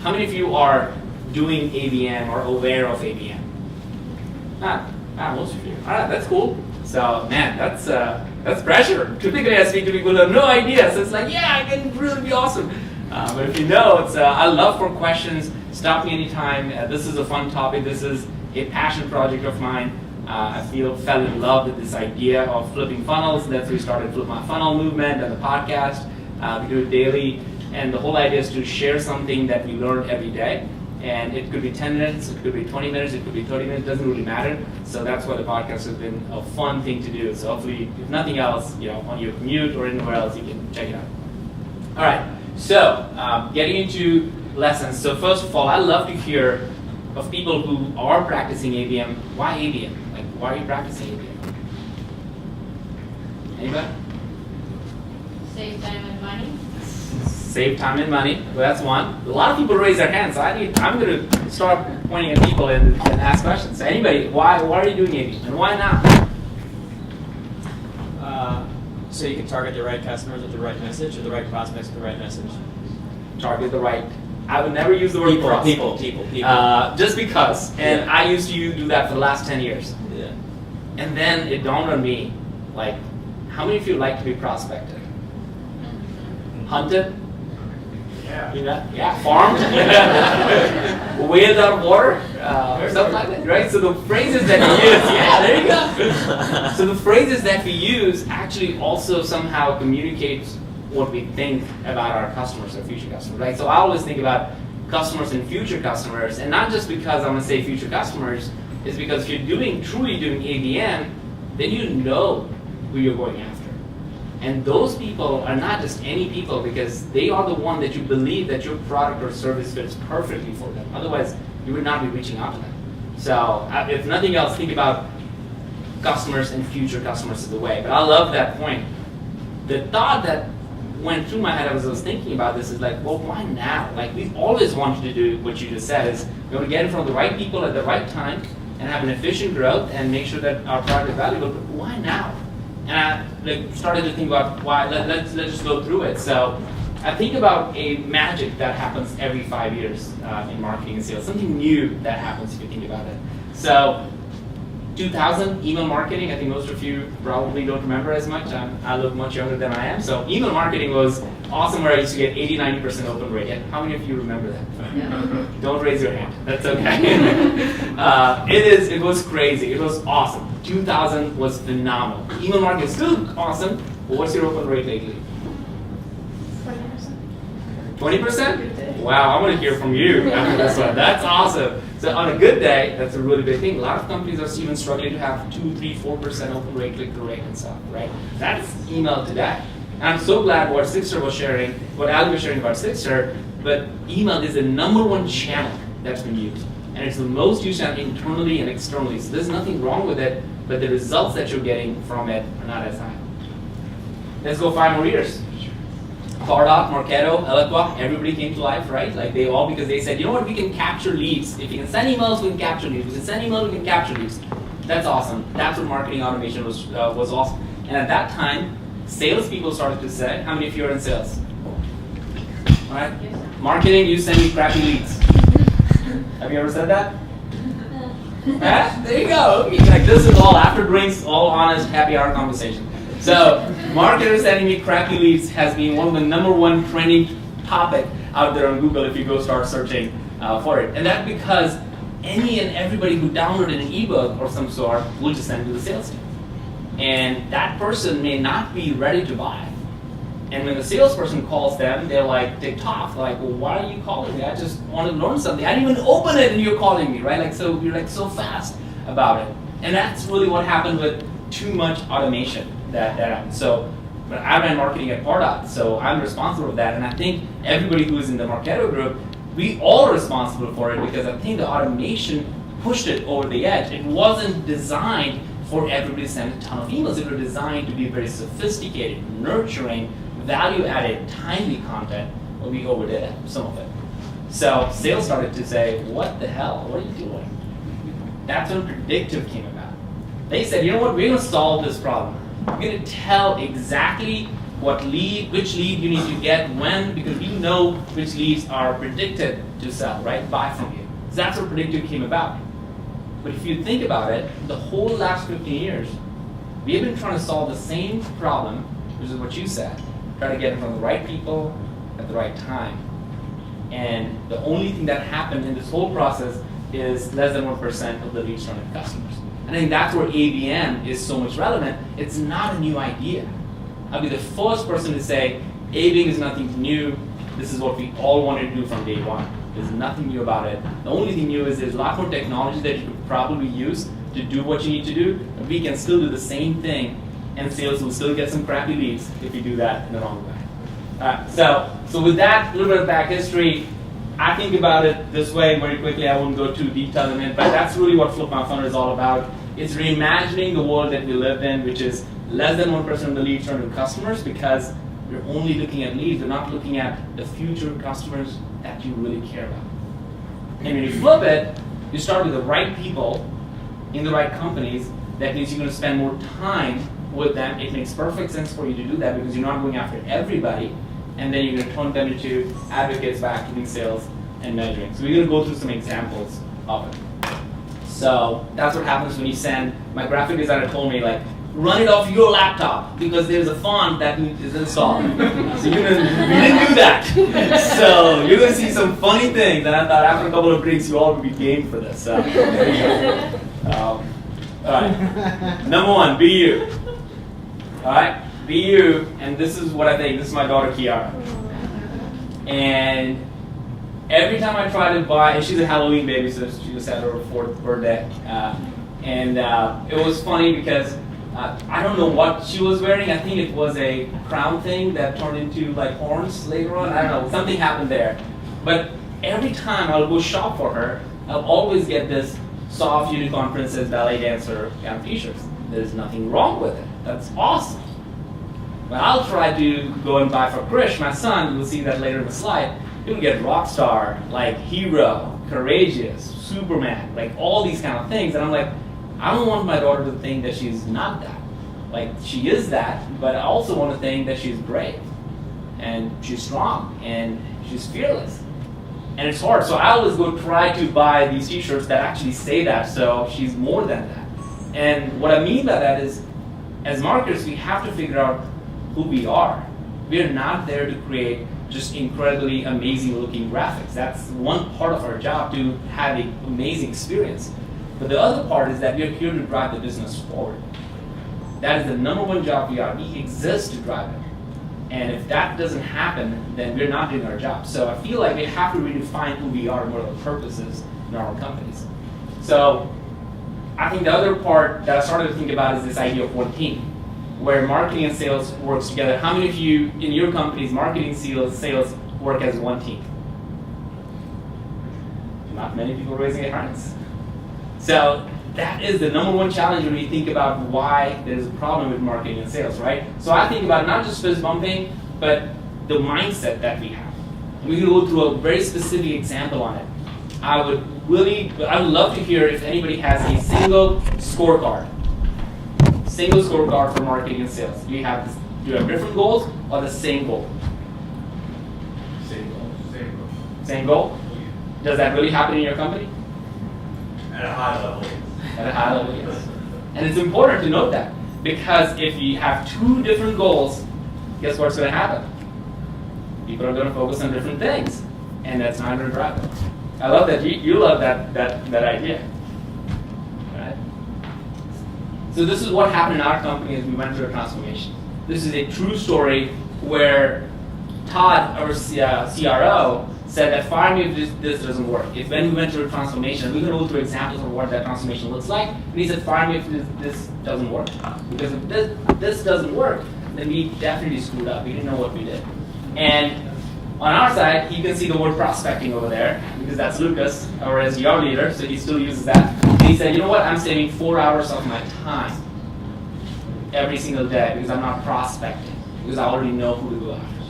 How many of you are doing ABM or aware of ABM? Most of you. All right, that's cool. So, man, that's pressure. Typically, I speak to people who have no idea. So it's like, yeah, it can really be awesome. But if you know, it's I love for questions. Stop me anytime. This is a fun topic. This is a passion project of mine. I fell in love with this idea of flipping funnels. That's why we started Flip My Funnel movement and the podcast. We do it daily. And the whole idea is to share something that we learn every day. And it could be 10 minutes, it could be 20 minutes, it could be 30 minutes, it doesn't really matter. So that's why the podcast has been a fun thing to do. So hopefully, if nothing else, on your commute or anywhere else, you can check it out. All right, so getting into lessons. So first of all, I love to hear of people who are practicing ABM. Why ABM? Like, why are you practicing ABM? Anybody? Save time and money. Save time and money. Well, that's one. A lot of people raise their hands. So I'm going to start pointing at people and ask questions. So anybody, why are you doing ABM and why not? So you can target the right customers with the right message or the right prospects with the right message. Target the right. I would never use the word people. Just because. And yeah. I used to do that for the last 10 years. Yeah. And then it dawned on me, like, how many of you like to be prospected? Hunted? Yeah, farmed, whaled out of water, something like that, right? So the phrases that we use, yeah, there you go. So the phrases that we use actually also somehow communicate what we think about our customers or future customers, right? So I always think about customers and future customers, and not just because I'm going to say future customers, is because if you're truly doing ABM, then you know who you're going after. And those people are not just any people because they are the one that you believe that your product or service fits perfectly for them. Otherwise, you would not be reaching out to them. So if nothing else, think about customers and future customers as the way. But I love that point. The thought that went through my head as I was thinking about this is like, well, why now? Like, we've always wanted to do what you just said, is we want to get in front of the right people at the right time and have an efficient growth and make sure that our product is valuable. But why now? And I started to think about why. Let's just go through it. So I think about a magic that happens every 5 years in marketing and sales. Something new that happens if you think about it. So 2000, email marketing. I think most of you probably don't remember as much. I look much younger than I am. So email marketing was awesome, where I used to get 80-90% open rate. How many of you remember that? Yeah. Don't raise your hand. That's okay. It was crazy. It was awesome. 2000 was phenomenal. Email marketing is still awesome, but what's your open rate lately? 20%. 20%? Wow, I want to hear from you after this one. That's awesome. So on a good day, that's a really big thing. A lot of companies are even struggling to have 2, 3, 4% open rate, click-through rate, and stuff, right? That's email today. And I'm so glad what Sixter was sharing, what Ali was sharing about Sixter, but email is the #1 channel that's been used. And it's the most used channel internally and externally. So there's nothing wrong with it, but the results that you're getting from it are not as high. Let's go 5 more years. Pardot, Marketo, Eloqua, everybody came to life, right? Like because they said, you know what, we can capture leads. If you can send emails, we can capture leads. If you can send emails, we can capture leads. That's awesome. That's what marketing automation was awesome. And at that time, salespeople started to say, how many of you are in sales? All right? Marketing, you send me crappy leads. Have you ever said that? There you go. Like, this is all after drinks, all honest, happy hour conversation. So, marketers sending me crappy leads has been one of the #1 trending topic out there on Google if you go start searching for it. And that's because any and everybody who downloaded an ebook or some sort will just send it to the sales team. And that person may not be ready to buy. And when the salesperson calls them, they're like, they talk like, well, why are you calling me? I just want to learn something. I didn't even open it and you're calling me, right? Like, so you're like so fast about it. And that's really what happened with too much automation that happened. So, but I ran marketing at Pardot, so I'm responsible for that. And I think everybody who's in the Marketo group, we all are responsible for it because I think the automation pushed it over the edge. It wasn't designed for everybody to send a ton of emails. It was designed to be very sophisticated, nurturing, value-added, timely content, but we overdid it, some of it. So sales started to say, what the hell, what are you doing? That's when predictive came about. They said, you know what, we're going to solve this problem. We're going to tell exactly which lead you need to get when, because we know which leads are predicted to sell, right? Buy from you. So that's what predictive came about. But if you think about it, the whole last 15 years, we have been trying to solve the same problem, which is what you said, try to get in front of the right people at the right time. And the only thing that happened in this whole process is less than 1% of the leads from the customers. And I think that's where ABM is so much relevant. It's not a new idea. I'll be the first person to say, ABM is nothing new. This is what we all wanted to do from day one. There's nothing new about it. The only thing new is there's a lot more technology that you could probably use to do what you need to do, but we can still do the same thing, and sales will still get some crappy leads if you do that in the wrong way. So with that little bit of back history, I think about it this way very quickly. I won't go too detailed in it, but that's really what Flip My Funnel is all about. It's reimagining the world that we live in, which is less than 1% of the leads turn to customers, because we're only looking at leads. We're not looking at the future customers that you really care about. And when you flip it, you start with the right people in the right companies. That means you're going to spend more time with them. It makes perfect sense for you to do that because you're not going after everybody, and then you're going to turn them into advocates by activating sales and measuring. So we're going to go through some examples of it. So that's what happens when you send. My graphic designer told me, like, run it off your laptop because there's a font that is installed. So we didn't do that. So you're going to see some funny things. And I thought after a couple of drinks, you all would be game for this. So there you go. All right. Number one, be you. All right, be you. And this is what I think. This is my daughter Kiara. And every time I try to buy, and she's a Halloween baby, so she just had her 4th birthday. It was funny because I don't know what she was wearing. I think it was a crown thing that turned into like horns later on. I don't know, something happened there. But every time I'll go shop for her, I'll always get this soft unicorn princess ballet dancer kind of t-shirts. There's nothing wrong with it. That's awesome. But I'll try to go and buy for Krish, my son. You'll see that later in the slide. He'll get rock star, like hero, courageous, Superman, like all these kind of things. And I'm like, I don't want my daughter to think that she's not that. Like, she is that, but I also want to think that she's brave, and she's strong, and she's fearless. And it's hard, so I always go try to buy these t-shirts that actually say that, so she's more than that. And what I mean by that is, as marketers, we have to figure out who we are. We're not there to create just incredibly amazing looking graphics. That's one part of our job, to have an amazing experience. But the other part is that we are here to drive the business forward. That is the number one job we are. We exist to drive it. And if that doesn't happen, then we're not doing our job. So I feel like we have to redefine who we are and what our purpose is in our companies. So I think the other part that I started to think about is this idea of one team, where marketing and sales works together. How many of you in your companies, marketing, sales work as one team? Not many people raising their hands. So that is the number one challenge when we think about why there's a problem with marketing and sales, right? So I think about not just fist bumping, but the mindset that we have. And we can go through a very specific example on it. I would love to hear if anybody has a single scorecard for marketing and sales. Do you have different goals or the same goal? Same goal? Does that really happen in your company? At a high level. At a high level, yes. And it's important to note that, because if you have two different goals, guess what's going to happen? People are going to focus on different things, and that's not going to drive it. I love that you love that idea. Right? So this is what happened in our company as we went through a transformation. This is a true story where Todd, our CRO, said that fire me if this doesn't work. If when we went through a transformation, we're going to go through examples of what that transformation looks like. And he said, fire me if this doesn't work. Because if this doesn't work, then we definitely screwed up. We didn't know what we did. And on our side, you can see the word prospecting over there, because that's Lucas, our SDR leader, so he still uses that. And he said, you know what, I'm saving 4 hours of my time every single day because I'm not prospecting, because I already know who to go after.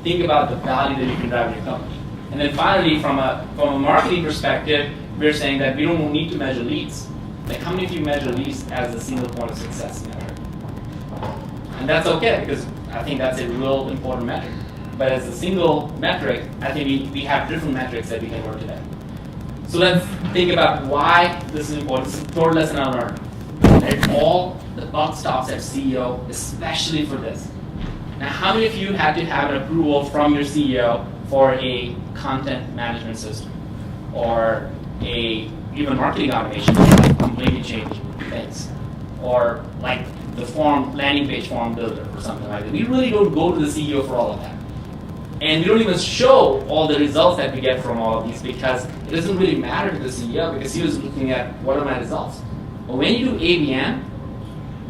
Think about the value that you can drive in your company. And then finally, from a marketing perspective, we're saying that we don't need to measure leads. Like, how many of you measure leads as a single point of success measure? And that's okay, because I think that's a real important metric. But as a single metric, I think we have different metrics that we can work today. So let's think about why this is important. This is the third lesson I learned. That all the buck stops at CEO, especially for this. Now, how many of you had to have an approval from your CEO for a content management system or even marketing automation, like completely change things, or like the landing page form builder or something like that? We really don't go to the CEO for all of that. And we don't even show all the results that we get from all of these because it doesn't really matter to the CEO because he was looking at what are my results. But when you do ABM,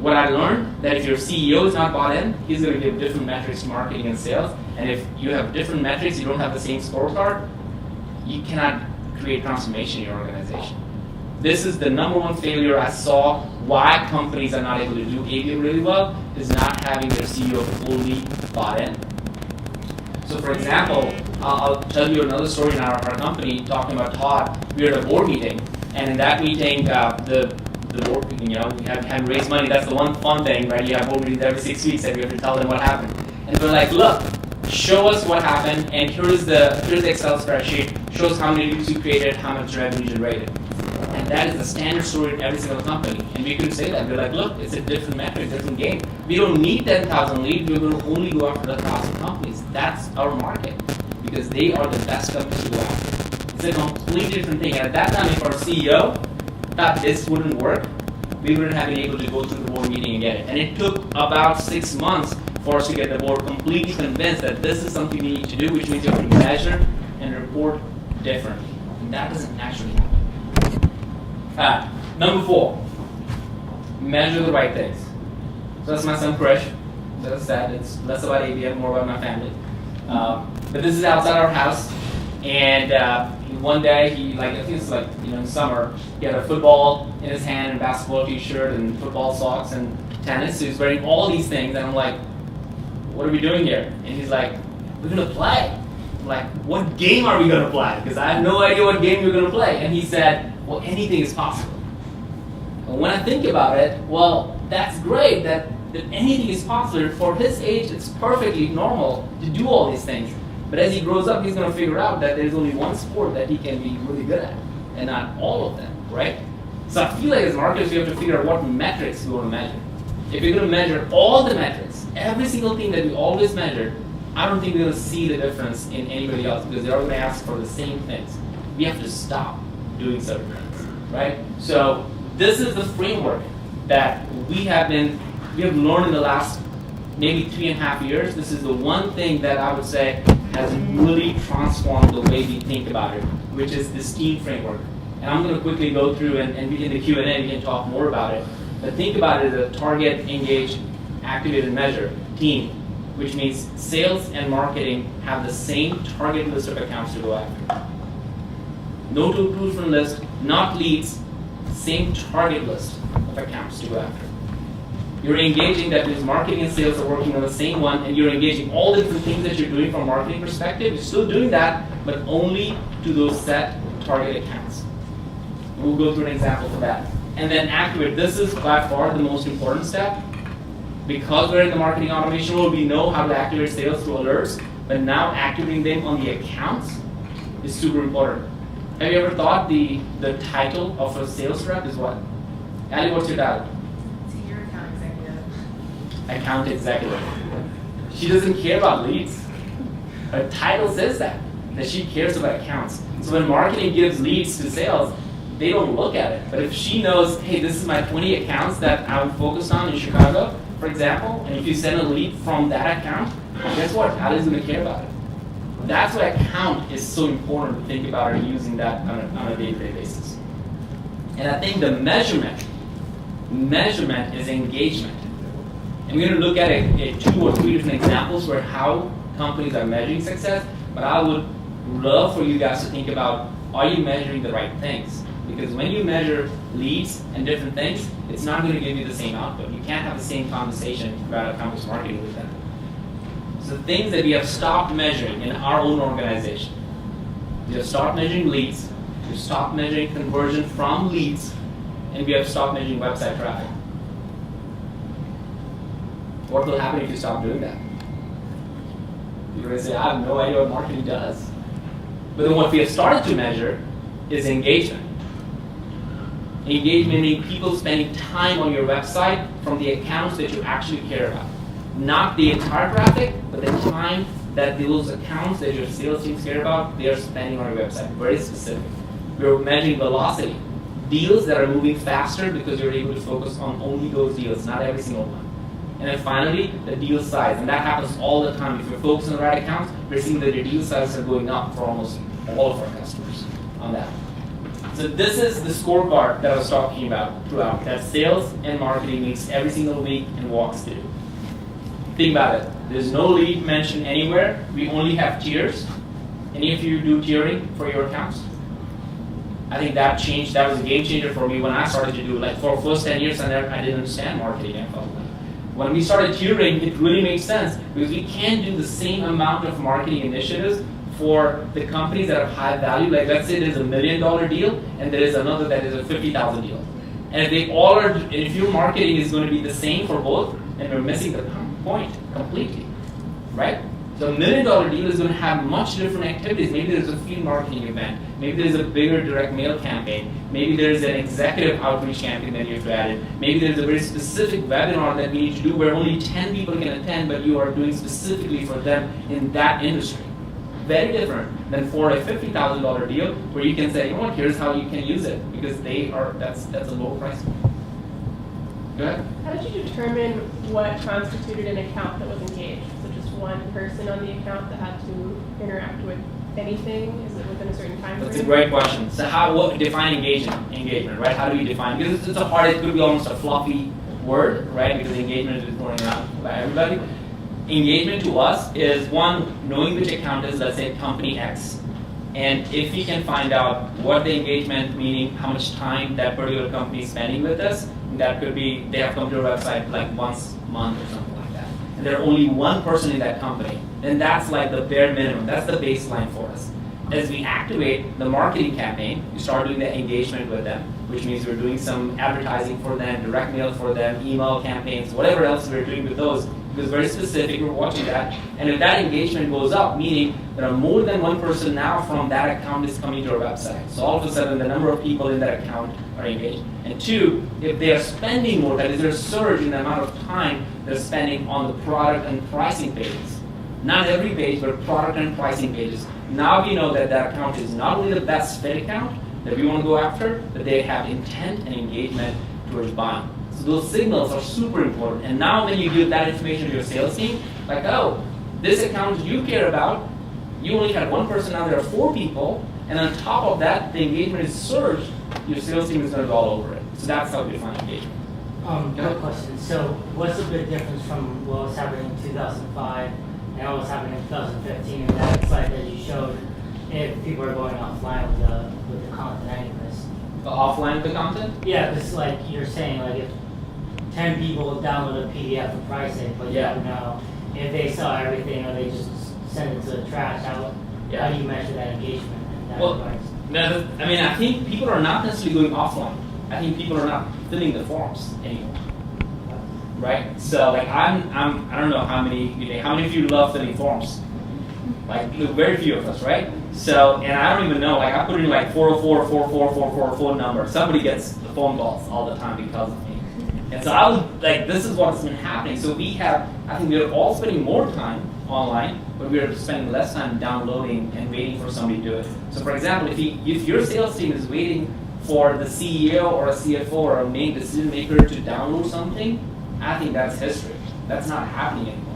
what I learned that if your CEO is not bought in, he's going to give different metrics to marketing and sales. And if you have different metrics, you don't have the same scorecard, you cannot create transformation in your organization. This is the number one failure I saw why companies are not able to do ABM really well, is not having their CEO fully bought in. So for example, I'll tell you another story in our company talking about Todd. We were at a board meeting, and in that meeting, the board meeting, we had raised money. That's the one fun thing, right? You have board meetings every 6 weeks, and we have to tell them what happened. And we're like, look, show us what happened, and here's the Excel spreadsheet. Shows how many leads you created, how much revenue generated. And that is the standard story in every single company. And we couldn't say that. We're like, look, it's a different metric, different game. We don't need 10,000 leads. We're going to only go after the 1,000 companies. That's our market because they are the best companies to go after. It's a completely different thing. And at that time, if our CEO thought this wouldn't work, we wouldn't have been able to go through the board meeting and get it. And it took about 6 months for us to get the board completely convinced that this is something we need to do, which means you have to measure and report differently. And that doesn't actually happen. Number 4, measure the right things. So that's my son Krish. That's that. It's less about ABM, more about my family. But this is outside our house, and one day I think it's in summer, he had a football in his hand and basketball t-shirt and football socks and tennis. So he's wearing all these things, and I'm like, what are we doing here? And he's like, we're gonna play. I'm like, what game are we gonna play? Because I have no idea what game we're gonna play. And he said, well, anything is possible. And when I think about it, well, that's great that anything is possible. For his age, it's perfectly normal to do all these things. But as he grows up, he's going to figure out that there's only one sport that he can be really good at, and not all of them, right? So I feel like as marketers, we have to figure out what metrics we want to measure. If we're going to measure all the metrics, every single thing that we always measure, I don't think we're going to see the difference in anybody else because they're all going to ask for the same things. We have to stop doing certain things, right? So this is the framework that we have learned in the last maybe 3.5 years. This is the one thing that I would say has really transformed the way we think about it, which is this team framework. And I'm going to quickly go through and in the Q&A we can talk more about it. But think about it as a target, engage, activate, and measure team, which means sales and marketing have the same target list of accounts to go after. No two different list, not leads, same target list of accounts to go after. You're engaging, that means marketing and sales are working on the same one, and you're engaging all the different things that you're doing from a marketing perspective. You're still doing that, but only to those set target accounts. We'll go through an example for that. And then activate. This is by far the most important step. Because we're in the marketing automation world, we know how to activate sales through alerts, but now activating them on the accounts is super important. Have you ever thought the title of a sales rep is what? Ali, what's your title? Senior account executive. Account executive. She doesn't care about leads. Her title says that she cares about accounts. So when marketing gives leads to sales, they don't look at it. But if she knows, hey, this is my 20 accounts that I'm focused on in Chicago, for example, and if you send a lead from that account, guess what? Ali's going to care about it. That's why account is so important to think about and using that on a day-to-day basis. And I think the measurement is engagement. And we're going to look at 2 or 3 different examples where how companies are measuring success, but I would love for you guys to think about, are you measuring the right things? Because when you measure leads and different things, it's not going to give you the same output. You can't have the same conversation about account marketing with them. So things that we have stopped measuring in our own organization. We have stopped measuring leads, we have stopped measuring conversion from leads, and we have stopped measuring website traffic. What will happen if you stop doing that? You're going to say, I have no idea what marketing does. But then what we have started to measure is engagement. Engagement meaning people spending time on your website from the accounts that you actually care about. Not the entire traffic, but the time that those accounts that your sales teams care about, they are spending on your website. Very specific. We're measuring velocity. Deals that are moving faster because you're able to focus on only those deals, not every single one. And then finally, the deal size. And that happens all the time. If you're focused on the right accounts, we're seeing that your deal sizes are going up for almost all of our customers on that. So this is the scorecard that I was talking about throughout, that sales and marketing meets every single week and walks through. Think about it. There's no lead mentioned anywhere. We only have tiers. Any of you do tiering for your accounts? I think that changed. That was a game changer for me when I started to do, like, for the first 10 years, I didn't understand marketing. I felt like when we started tiering, it really makes sense because we can do the same amount of marketing initiatives for the companies that have high value. Like, let's say there's $1 million deal and there is another that is a $50,000 deal. And if they all are, and if your marketing is going to be the same for both, then we're missing the point completely, right? So $1 million deal is going to have much different activities. Maybe there's a field marketing event. Maybe there's a bigger direct mail campaign. Maybe there's an executive outreach campaign that you have to add in. Maybe there's a very specific webinar that we need to do where only 10 people can attend, but you are doing specifically for them in that industry. Very different than for a $50,000 deal where you can say, you know what, here's how you can use it because that's a low price point. Go ahead. How did you determine what constituted an account that was engaged? So just one person on the account that had to interact with anything? Is it within a certain time frame? That's a great question. So what define engagement, right? How do we define? Because it's it could be almost a fluffy word, right? Because engagement is going around by everybody. Engagement to us is one, knowing which account is, let's say, company X. And if we can find out what the engagement, meaning how much time that particular company is spending with us, that could be they have come to our website like once a month or something like that. And they're only one person in that company. Then that's like the bare minimum. That's the baseline for us. As we activate the marketing campaign, we start doing the engagement with them, which means we're doing some advertising for them, direct mail for them, email campaigns, whatever else we're doing with those. Because very specific, we're watching that. And if that engagement goes up, meaning there are more than one person now from that account is coming to our website. So all of a sudden, the number of people in that account are engaged. And two, if they are spending more, that is there a surge in the amount of time they're spending on the product and pricing pages. Not every page, but product and pricing pages. Now we know that that account is not only the best fit account that we want to go after, but they have intent and engagement towards buying. So those signals are super important. And now when you give that information to your sales team, like, oh, this account you care about, you only had one person, now there are 4 people, and on top of that, the engagement is surged, your sales team is going to go all over it. So that's how we define engagement. Quick question. So what's the big difference from what was happening in 2005 and what was happening in 2015? And that slide that you showed, if people are going offline with the content anyways. Offline with the content? Yeah, because like you're saying, like if 10 people download a PDF of pricing, but you don't know if they saw everything or they just send it to the trash. How do you measure that engagement and that price? No, I mean, I think people are not necessarily going offline. I think people are not filling the forms anymore, right? So like I don't know how many of you love filling forms? Like very few of us, right? So, and I don't even know, like I put in like 404, 4444 phone number. Somebody gets the phone calls all the time because of me. And so I was like, this is what's been happening. So I think we're all spending more time online, but we're spending less time downloading and waiting for somebody to do it. So for example, if your sales team is waiting for the CEO or a CFO or a main decision maker to download something, I think that's history. That's not happening anymore.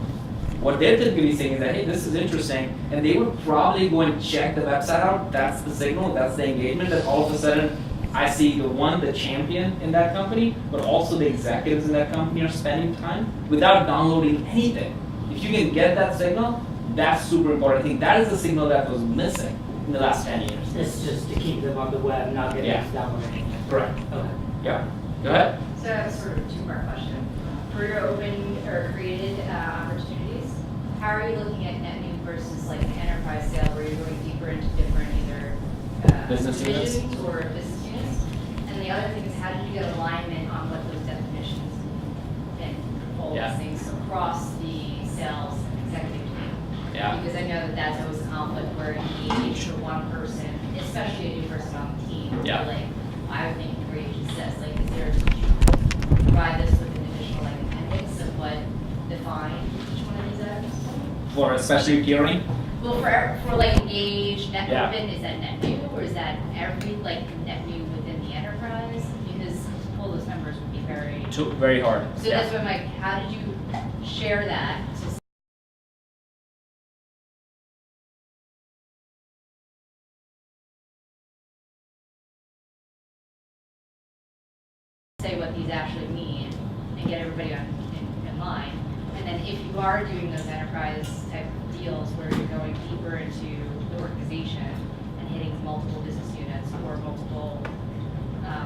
What they're typically saying is that, hey, this is interesting, and they would probably go and check the website out. That's the signal, that's the engagement, that all of a sudden I see the champion in that company, but also the executives in that company are spending time without downloading anything. If you can get that signal, that's super important. I think that is the signal that was missing in the last 10 years. It's just to keep them on the web, not get them to download anything. Correct. Okay. Yeah. Go ahead. So I have sort of a 2-part question. For your open or created opportunities, how are you looking at net new versus like an enterprise sale where you're going deeper into different either business units or business units? And the other thing is, how did you get alignment on what those definitions and all those things across the sales and executive team? Yeah. Because I know that that's always a conflict where engage for one person, especially a new person on the team. Yeah. Like, I would think engage this, like, is there, could you provide this with an additional, like, appendix of what define each one of these items? For especially tiering. Well, for like engage, net Yeah. open, is that net new, or is that every, like, net new within the enterprise? Because to pull those numbers would be very, Very hard. so that's what I'm like, how did you share that to say what these actually mean and get everybody in line? And then if you are doing those enterprise type of deals where you're going deeper into the organization and hitting multiple business units or multiple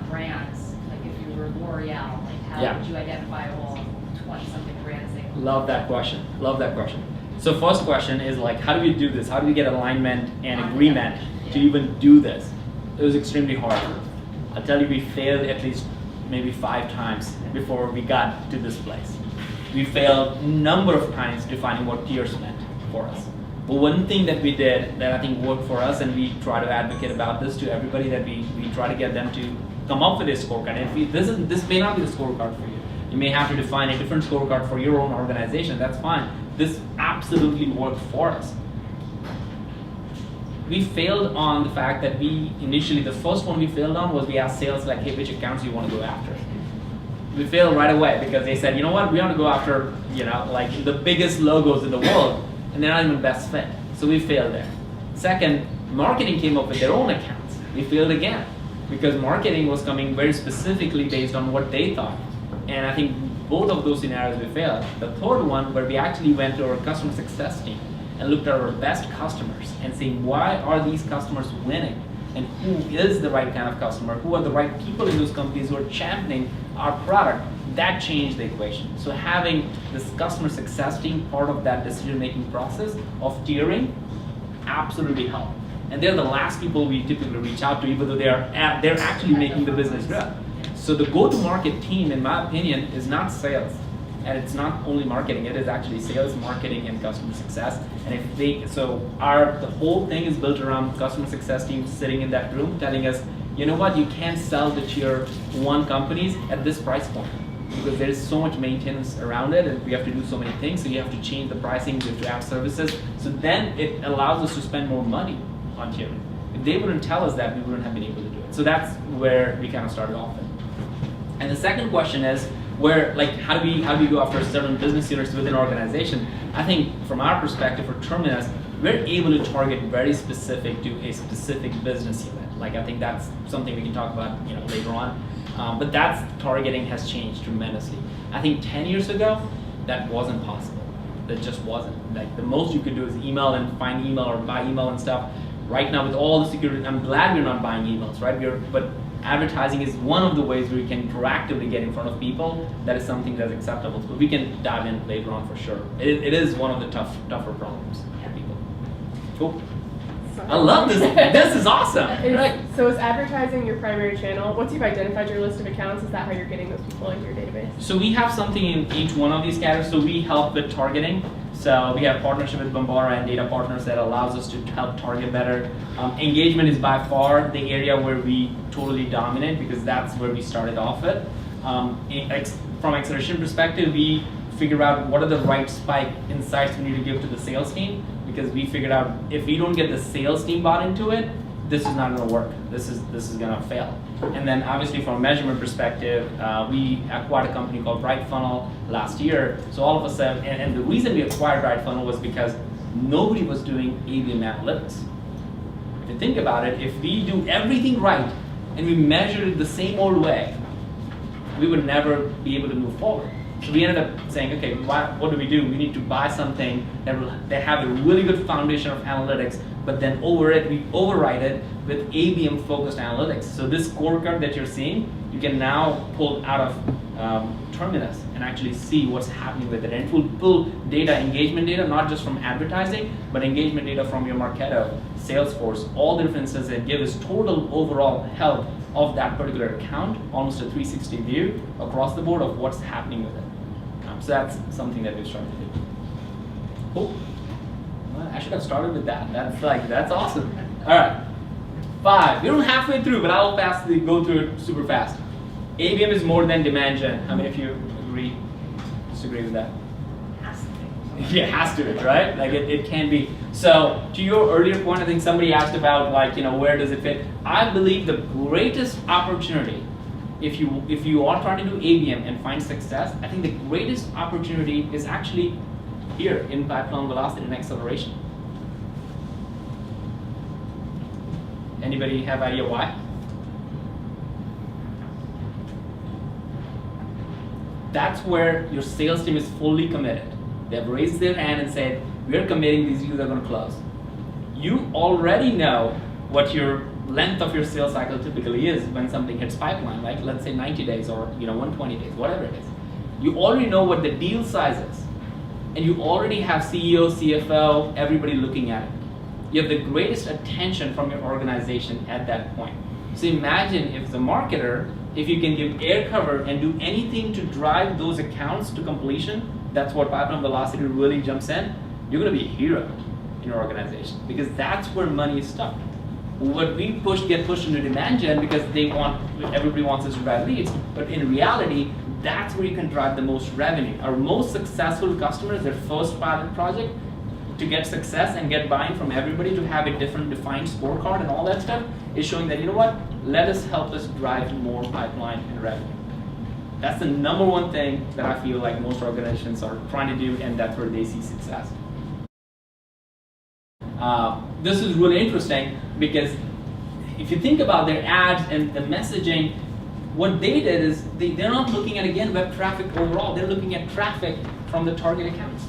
brands, like if you were L'Oreal, like how Yeah. would you identify all 20-something brands that Love that question. Love that question. So first question is like, how do we do this? How do we get alignment and agreement to even do this? It was extremely hard. I'll tell you, we failed at least maybe 5 times before we got to this place. We failed a number of times defining what tiers meant for us. But one thing that we did that I think worked for us, and we try to advocate about this to everybody, that we try to get them to come up with a scorecard. And if this may not be the scorecard for you. You may have to define a different scorecard for your own organization. That's fine. This absolutely worked for us. We failed on the fact that the first one we failed on was we asked sales like, hey, which accounts do you want to go after? We failed right away because they said, you know what, we want to go after, like the biggest logos in the world, and they're not even best fit. So we failed there. Second, marketing came up with their own accounts. We failed again because marketing was coming very specifically based on what they thought. And I think both of those scenarios we failed. The third one, where we actually went to our customer success team and looked at our best customers and saying, why are these customers winning? And who is the right kind of customer? Who are the right people in those companies who are championing our product? That changed the equation. So having this customer success team part of that decision-making process of tiering absolutely helped. And they're the last people we typically reach out to, even though they're actually making the business grow. So the go-to-market team, in my opinion, is not sales. And it's not only marketing, it is actually sales, marketing, and customer success. And the whole thing is built around customer success team sitting in that room telling us, you know what, you can't sell the tier 1 companies at this price point because there is so much maintenance around it and we have to do so many things, so you have to change the pricing, you have to add services. So then it allows us to spend more money on tiering. If they wouldn't tell us that, we wouldn't have been able to do it. So that's where we kind of started off with. And the second question is, how do we go after certain business units within an organization? I think from our perspective for Terminus, we're able to target very specific to a specific business unit. Like I think that's something we can talk about later on. But that targeting has changed tremendously. I think 10 years ago, that wasn't possible. That just wasn't. Like the most you could do is email and find email or buy email and stuff. Right now with all the security, I'm glad we're not buying emails, right? But advertising is one of the ways where we can proactively get in front of people. That is something that's acceptable. But we can dive in later on for sure. It is one of the tougher problems for people. Cool. I love this. This is awesome. Right. So is advertising your primary channel? Once you've identified your list of accounts, is that how you're getting those people into your database? So we have something in each one of these categories. So we help with targeting. So we have partnership with Bombara and data partners that allows us to help target better. Engagement is by far the area where we totally dominate because that's where we started off with. From acceleration perspective, we figure out what are the right spike insights we need to give to the sales team, because we figured out if we don't get the sales team bought into it, this is not going to work. This is going to fail. And then obviously from a measurement perspective, we acquired a company called BrightFunnel last year. So all of a sudden, and the reason we acquired BrightFunnel was because nobody was doing ABM analytics. If you think about it, if we do everything right and we measure it the same old way, we would never be able to move forward. So we ended up saying, okay, what do? We need to buy something that have a really good foundation of analytics, but then we override it with ABM focused analytics. So this scorecard that you're seeing, you can now pull out of Terminus and actually see what's happening with it. And it will pull data, engagement data, not just from advertising, but engagement data from your Marketo, Salesforce, all the differences, and give us total overall health of that particular account, almost a 360 view across the board of what's happening with it. So that's something that we're starting to do. Cool. All right. I should have started with that. That's awesome. All right. 5. We're halfway through, but I'll go through it super fast. ABM is more than demand gen. How many of you agree, disagree with that? Has to be. Yeah, it has to be, right? Like it can be. So to your earlier point, I think somebody asked about where does it fit? I believe the greatest opportunity, if you are trying to do ABM and find success, I think the greatest opportunity is actually here in pipeline velocity and acceleration. Anybody have idea why? That's where your sales team is fully committed. They've raised their hand and said, we're committing, these deals are going to close. You already know what your length of your sales cycle typically is when something hits pipeline, like let's say 90 days or 120 days, whatever it is. You already know what the deal size is. And you already have CEO, CFO, everybody looking at it. You have the greatest attention from your organization at that point. So imagine if the marketer, if you can give air cover and do anything to drive those accounts to completion, that's what pipeline velocity really jumps in, you're going to be a hero in your organization because that's where money is stuck. What we get pushed into demand gen because everybody wants us to drive leads, but in reality, that's where you can drive the most revenue. Our most successful customers, their first pilot project, to get success and get buy-in from everybody to have a different defined scorecard and all that stuff is showing that, let us help us drive more pipeline and revenue. That's the number one thing that I feel like most organizations are trying to do, and that's where they see success. This is really interesting because if you think about their ads and the messaging, what they did is they're not looking at, again, web traffic overall. They're looking at traffic from the target accounts.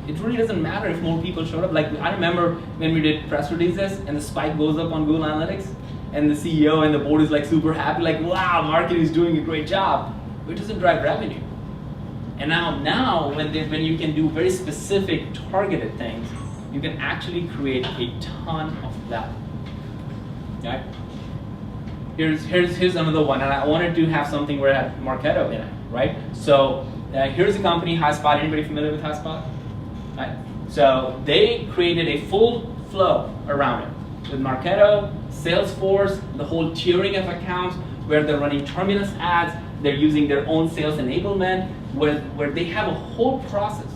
It really doesn't matter if more people showed up. Like I remember when we did press releases and the spike goes up on Google Analytics and the CEO and the board is like super happy, like, wow, marketing is doing a great job. But it doesn't drive revenue. And now when you can do very specific targeted things, you can actually create a ton of value. Right? Here's another one, and I wanted to have something where I had Marketo in it, right? So here's a company, HighSpot. Anybody familiar with HighSpot? Right. So they created a full flow around it with Marketo, Salesforce, the whole tiering of accounts where they're running Terminus ads, they're using their own sales enablement, where they have a whole process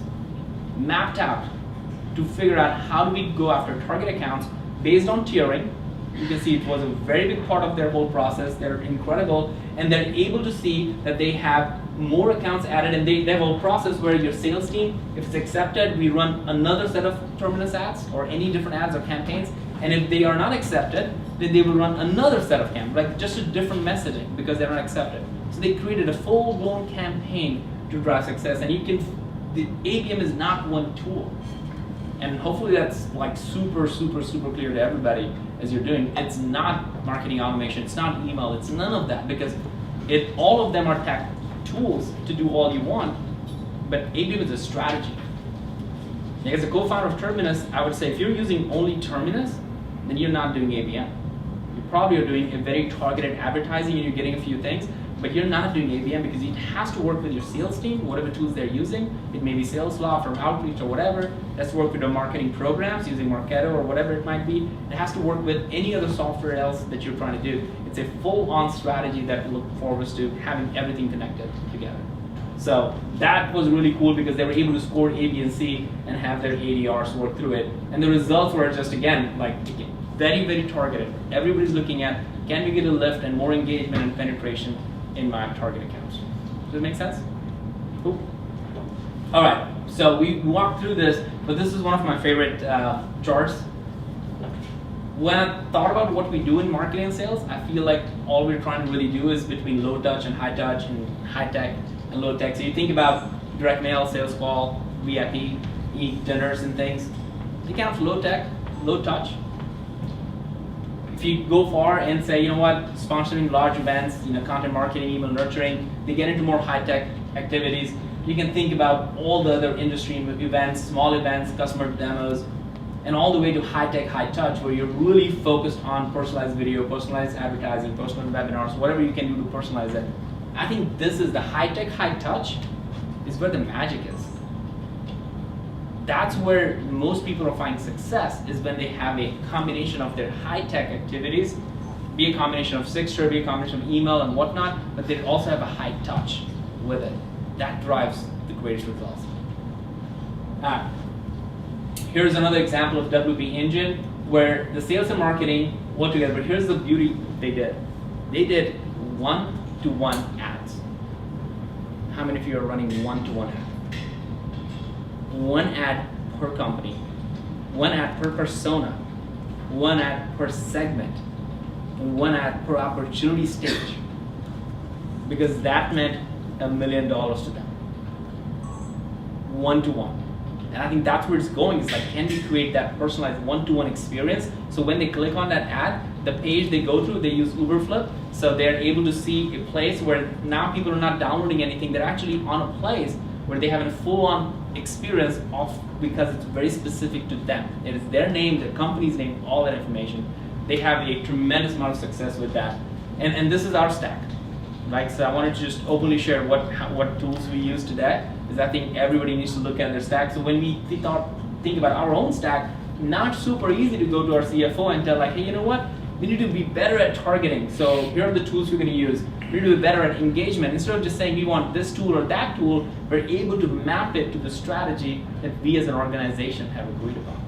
mapped out to figure out how do we go after target accounts based on tiering. You can see it was a very big part of their whole process. They're incredible, and they're able to see that they have more accounts added, and they have a process where your sales team, if it's accepted, we run another set of Terminus ads or any different ads or campaigns, and if they are not accepted, then they will run another set of campaigns, like just a different messaging because they're not accepted. So they created a full-blown campaign to drive success, and the ABM is not one tool. And hopefully that's like super, super, super clear to everybody as you're doing. It's not marketing automation, it's not email, it's none of that because all of them are tech tools to do all you want, but ABM is a strategy. As a co-founder of Terminus, I would say if you're using only Terminus, then you're not doing ABM. You probably are doing a very targeted advertising and you're getting a few things, but you're not doing ABM because it has to work with your sales team, whatever tools they're using. It may be Salesloft or Outreach or whatever. It has to work with the marketing programs using Marketo or whatever it might be. It has to work with any other software else that you're trying to do. It's a full-on strategy that look forward to having everything connected together. So that was really cool because they were able to score A, B, and C and have their ADRs work through it. And the results were just, again, very, very targeted. Everybody's looking at, can we get a lift and more engagement and penetration in my target accounts? Does that make sense? Cool. All right, so we walked through this, but this is one of my favorite charts. When I thought about what we do in marketing and sales, I feel like all we're trying to really do is between low touch and high touch and high tech and low tech. So you think about direct mail, sales call, VIP, eat dinners and things. You count low tech, low touch. If you go far and say, you know what, sponsoring large events, content marketing, email nurturing, they get into more high-tech activities. You can think about all the other industry events, small events, customer demos, and all the way to high-tech, high-touch, where you're really focused on personalized video, personalized advertising, personal webinars, whatever you can do to personalize it. I think this is the high-tech, high-touch is where the magic is. that's where most people are finding success, is when they have a combination of their high-tech activities, be a combination of Signature, be a combination of email and whatnot, but they also have a high touch with it. That drives the greatest results. Here's another example of WP Engine where the sales and marketing work together, but here's the beauty they did. They did one-to-one ads. How many of you are running one-to-one ad? One ad per company, one ad per persona, one ad per segment, one ad per opportunity stage, because that meant $1 million to them. One-to-one. And I think that's where it's going. It's like, can we create that personalized one-to-one experience? So when they click on that ad, the page they go through, they use Uberflip, so they're able to see a place where now people are not downloading anything. They're actually on a place where they have a full-on experience of, because it's very specific to them. It is their name, their company's name, all that information. They have a tremendous amount of success with that. And this is our stack. Like, so I wanted to just openly share what tools we use today, because I think everybody needs to look at their stack. So when we think about our own stack, not super easy to go to our CFO and tell, like, hey, you know what? We need to be better at targeting. So here are the tools we're going to use. We need to be better at engagement. Instead of just saying we want this tool or that tool, we're able to map it to the strategy that we as an organization have agreed upon.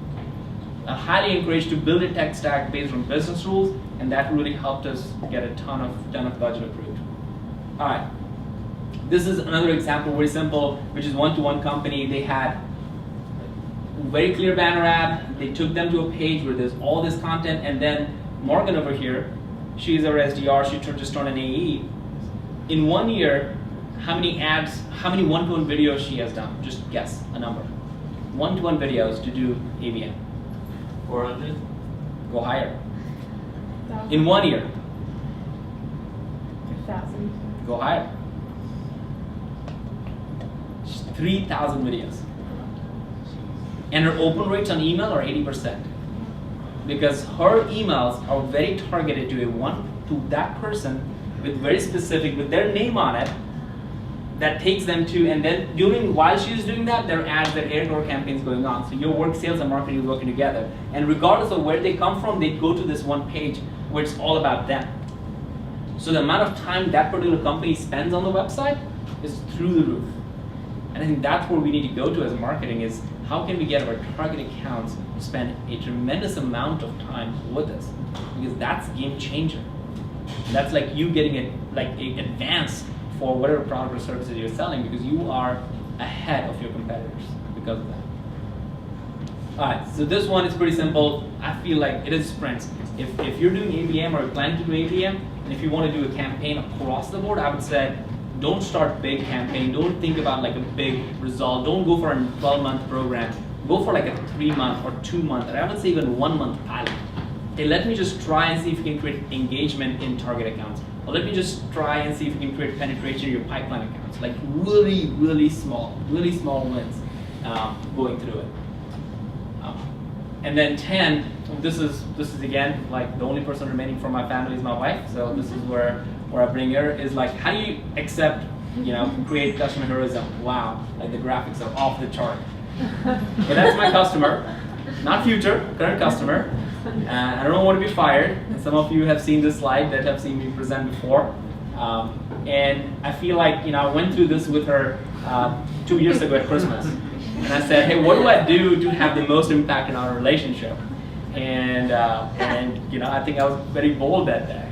I highly encourage to build a tech stack based on business rules, and that really helped us get a ton of budget approved. All right. This is another example, very simple, which is one-to-one company. They had very clear banner ad. They took them to a page where there's all this content, and then Morgan over here, she's our SDR, she just turned an AE. In 1 year, how many ads, how many one-to-one videos she has done? Just guess a number. One-to-one videos to do ABM. 400? Go higher. In 1 year. 1,000. Go higher. 3,000 videos. And her open rates on email are 80%. Because her emails are very targeted to that person with very specific, with their name on it, that takes them to, and then while she's doing that, there are ads, there are air campaigns going on. So your work, sales and marketing is working together. And regardless of where they come from, they go to this one page where it's all about them. So the amount of time that particular company spends on the website is through the roof. And I think that's where we need to go to as marketing, is how can we get our target accounts to spend a tremendous amount of time with us? Because that's a game changer. That's like you getting an advance for whatever product or services you're selling, because you are ahead of your competitors because of that. All right, so this one is pretty simple. I feel like it is sprints. If you're doing ABM or you're planning to do ABM, and if you want to do a campaign across the board, I would say don't start big campaign. Don't think about like a big result. Don't go for a 12-month program. Go for like a 3-month or 2-month, or I would say even 1-month pilot. Okay, let me just try and see if you can create engagement in target accounts. Or let me just try and see if you can create penetration in your pipeline accounts. Like really, really small wins going through it. And then 10, this is again, like the only person remaining from my family is my wife. So this is where I bring her, is like, how do you accept, create customer heroism? Wow, like the graphics are off the chart. But that's my customer, not future, current customer. I don't want to be fired. And some of you have seen this slide that have seen me present before. And I feel like, I went through this with her 2 years ago at Christmas. And I said, hey, what do I do to have the most impact in our relationship? And I think I was very bold that day.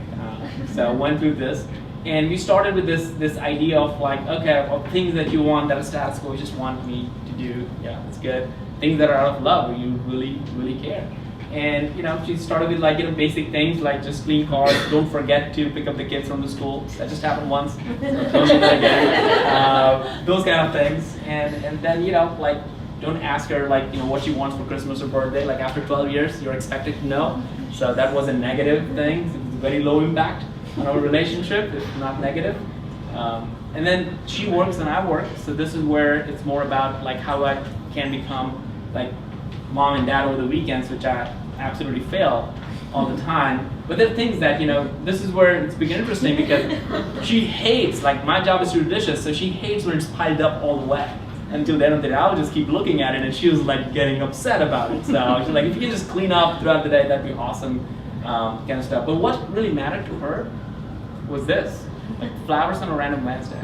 So I went through this. And we started with this idea of like, okay, well, things that you want that are status quo, you just want me to do, yeah, that's good. Things that are out of love, where you really, really care. And she started with like basic things like just clean cars. Don't forget to pick up the kids from the school. That just happened once. So don't do that again. Those kind of things. And then like don't ask her like what she wants for Christmas or birthday. Like after 12 years, you're expected to know. So that was a negative thing. It was very low impact on our relationship, if not negative. And then she works and I work. So this is where it's more about like how I can become like mom and dad over the weekends, which I absolutely fail all the time. But there are things that, this is where it's become interesting, because she hates, like my job is to do dishes, so she hates when it's piled up all the way. until the end of the day, I would just keep looking at it, and she was like getting upset about it. So she's like, if you can just clean up throughout the day, that'd be awesome, kind of stuff. But what really mattered to her was this, like flowers on a random Wednesday.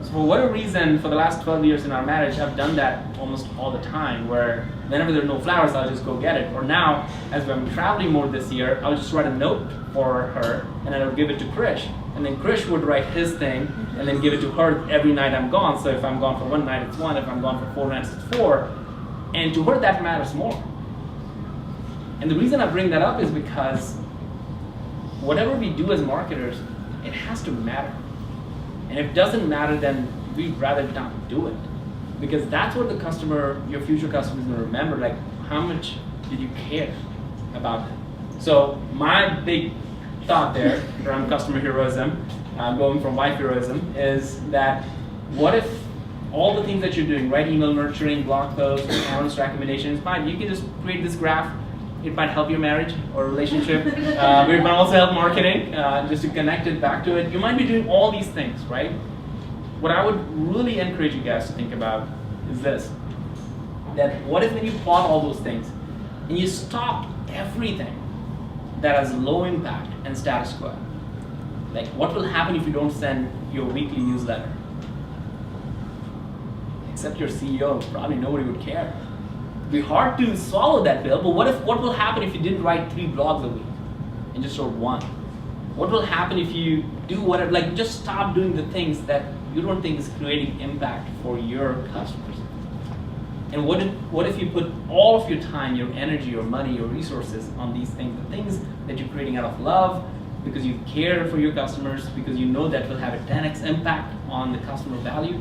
So for whatever reason, for the last 12 years in our marriage, I've done that almost all the time, where whenever there are no flowers, I'll just go get it. Or now, as I'm traveling more this year, I'll just write a note for her, and then I'll give it to Krish. And then Krish would write his thing, and then give it to her every night I'm gone. So if I'm gone for one night, it's one. If I'm gone for 4 nights, it's 4. And to her, that matters more. And the reason I bring that up is because whatever we do as marketers, it has to matter. And if it doesn't matter, then we'd rather not do it. Because that's what the customer, your future customer is going to remember, like how much did you care about it. So my big thought there around customer heroism, going from wife heroism, is that what if all the things that you're doing, right, email nurturing, blog posts, honest recommendations, fine, you can just create this graph. It might help your marriage or relationship. It might also help marketing, just to connect it back to it. You might be doing all these things, right? What I would really encourage you guys to think about is this, that what if when you plot all those things and you stop everything that has low impact and status quo? Like, what will happen if you don't send your weekly newsletter? Except your CEO, probably nobody would care. It'd be hard to swallow that pill, but what will happen if you didn't write 3 blogs a week and just wrote 1? What will happen if you do whatever, like just stop doing the things that you don't think is creating impact for your customers? And what if you put all of your time, your energy, your money, your resources on these things, the things that you're creating out of love, because you care for your customers, because you know that will have a 10x impact on the customer value,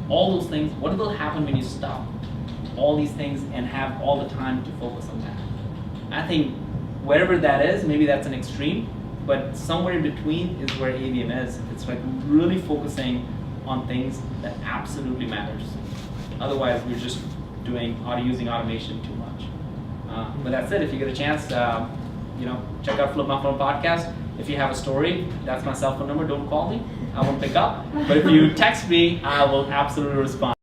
all those things, what will happen when you stop all these things and have all the time to focus on that? I think wherever that is, maybe that's an extreme, but somewhere in between is where ABM is. It's like really focusing on things that absolutely matters. Otherwise, we're just using automation too much. But that's it. If you get a chance, check out Flip My Phone podcast. If you have a story, that's my cell phone number. Don't call me. I won't pick up. But if you text me, I will absolutely respond.